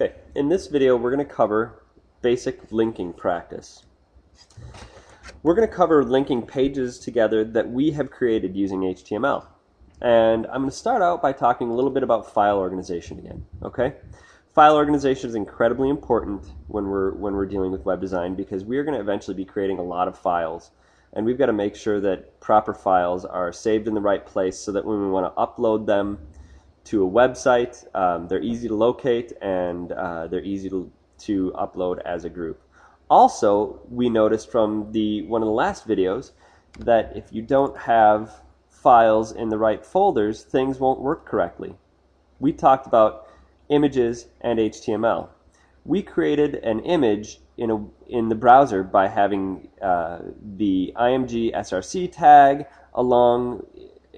Okay, in this video we're going to cover basic linking practice. We're going to cover linking pages together that we have created using HTML. And I'm going to start out by talking a little bit about file organization again. Okay? File organization is incredibly important when we're dealing with web design because we are going to eventually be creating a lot of files. And we've got to make sure that proper files are saved in the right place so that when we want to upload them to a website, they're easy to locate and they're easy to upload as a group. Also, we noticed from one of the last videos that if you don't have files in the right folders, things won't work correctly. We talked about images and HTML. We created an image in the browser by having the img src tag along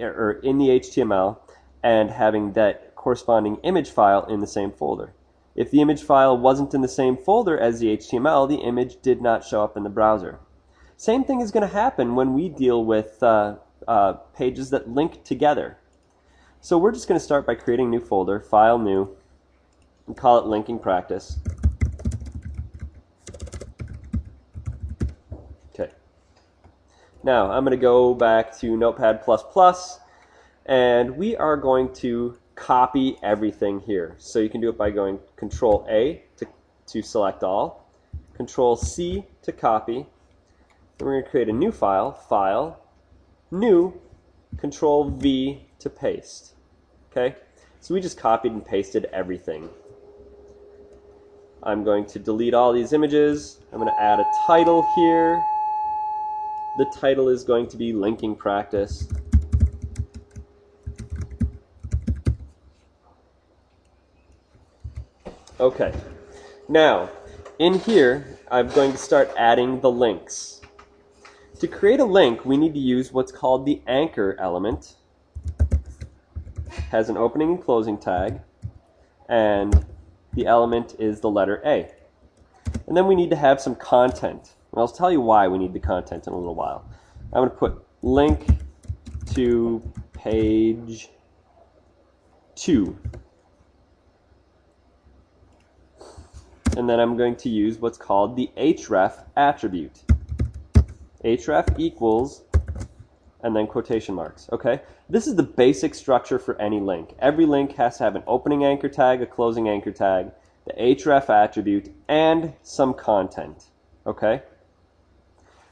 or in the HTML and having that corresponding image file in the same folder. If the image file wasn't in the same folder as the HTML, the image did not show up in the browser. Same thing is going to happen when we deal with pages that link together. So we're just going to start by creating a new folder, file new, and call it linking practice. Okay. Now I'm going to go back to Notepad++, and we are going to copy everything here. So you can do it by going Control A to select all, Control C to copy. Then we're going to create a new file, File, New, Control V to paste. Okay? So we just copied and pasted everything. I'm going to delete all these images. I'm going to add a title here. The title is going to be linking practice. Okay, now in here I'm going to start adding the links. To create a link we need to use what's called the anchor element. It has an opening and closing tag, and the element is the letter A. And then we need to have some content. And I'll tell you why we need the content in a little while. I'm going to put link to page 2. And then I'm going to use what's called the href attribute. Href equals, and then quotation marks. Okay? This is the basic structure for any link. Every link has to have an opening anchor tag, a closing anchor tag, the href attribute, and some content. Okay?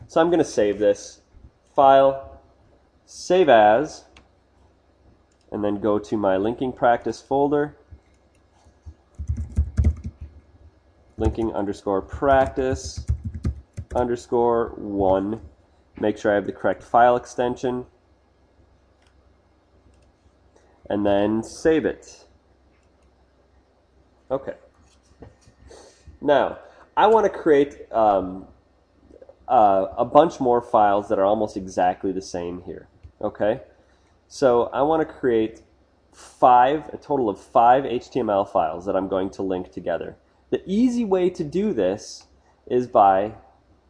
So I'm going to save this. File, save as, and then go to my linking practice folder. Linking underscore practice underscore 1. Make sure I have the correct file extension. And then save it. Okay. Now, I want to create a bunch more files that are almost exactly the same here. Okay? So I want to create a total of 5 HTML files that I'm going to link together. The easy way to do this is by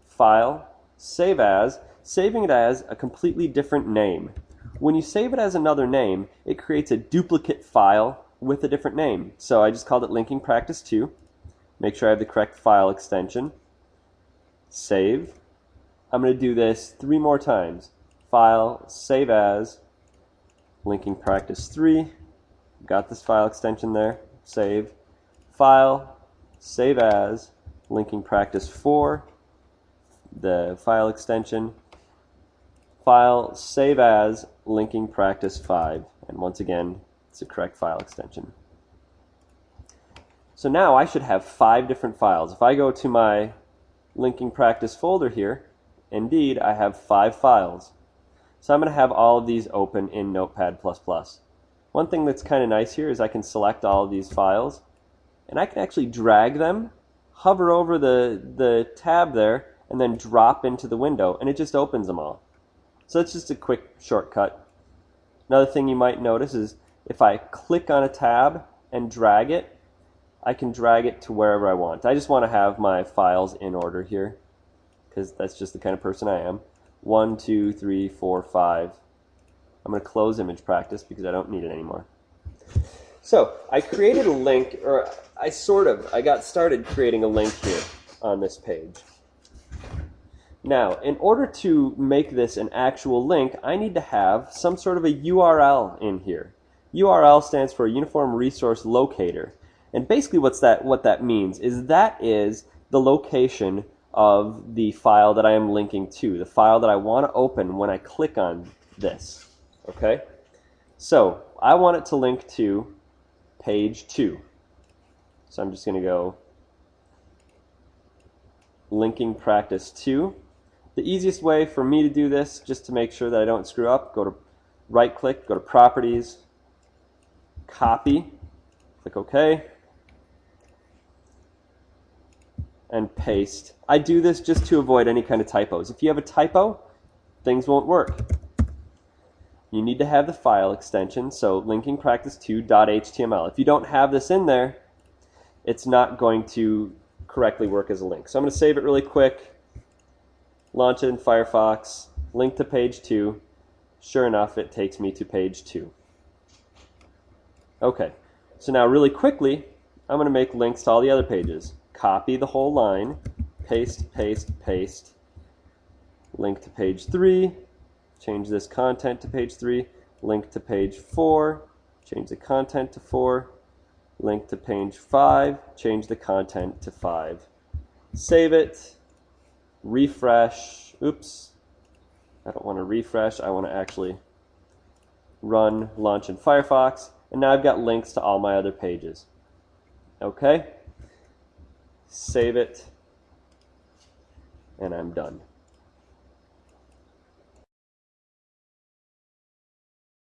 File, Save As, saving it as a completely different name. When you save it as another name, it creates a duplicate file with a different name. So I just called it Linking Practice 2. Make sure I have the correct file extension. Save. I'm going to do this 3 more times. File, Save As, Linking Practice 3. Got this file extension there. Save. File, Save As, Linking Practice 4, the file extension, File, Save As, Linking Practice 5, and once again, it's the correct file extension. So now I should have 5 different files. If I go to my Linking Practice folder here, indeed, I have 5 files. So I'm going to have all of these open in Notepad++. One thing that's kind of nice here is I can select all of these files, and I can actually drag them, hover over the tab there, and then drop into the window, and it just opens them all. So that's just a quick shortcut. Another thing you might notice is if I click on a tab and drag it, I can drag it to wherever I want. I just want to have my files in order here, because that's just the kind of person I am. 1, 2, 3, 4, 5. I'm going to close image practice because I don't need it anymore. So I created a link, or I got started creating a link here on this page. Now, in order to make this an actual link, I need to have some sort of a URL in here. URL stands for Uniform Resource Locator. And basically what that means is that is the location of the file that I am linking to, the file that I want to open when I click on this. Okay? So, I want it to link to page 2. So I'm just going to go linking practice 2. The easiest way for me to do this, just to make sure that I don't screw up, go to right click, go to properties, copy, click OK, and paste. I do this just to avoid any kind of typos. If you have a typo, things won't work. You need to have the file extension, so linking practice2.html. If you don't have this in there, it's not going to correctly work as a link. So I'm going to save it really quick. Launch it in Firefox, link to page 2. Sure enough, it takes me to page 2. Okay, so now really quickly, I'm going to make links to all the other pages. Copy the whole line, paste, paste, paste. Link to page 3, change this content to page 3. Link to page 4, change the content to 4. Link to page 5, change the content to 5. Save it. Refresh. Oops. I don't want to refresh. I want to actually run, launch in Firefox. And now I've got links to all my other pages. Okay. Save it. And I'm done.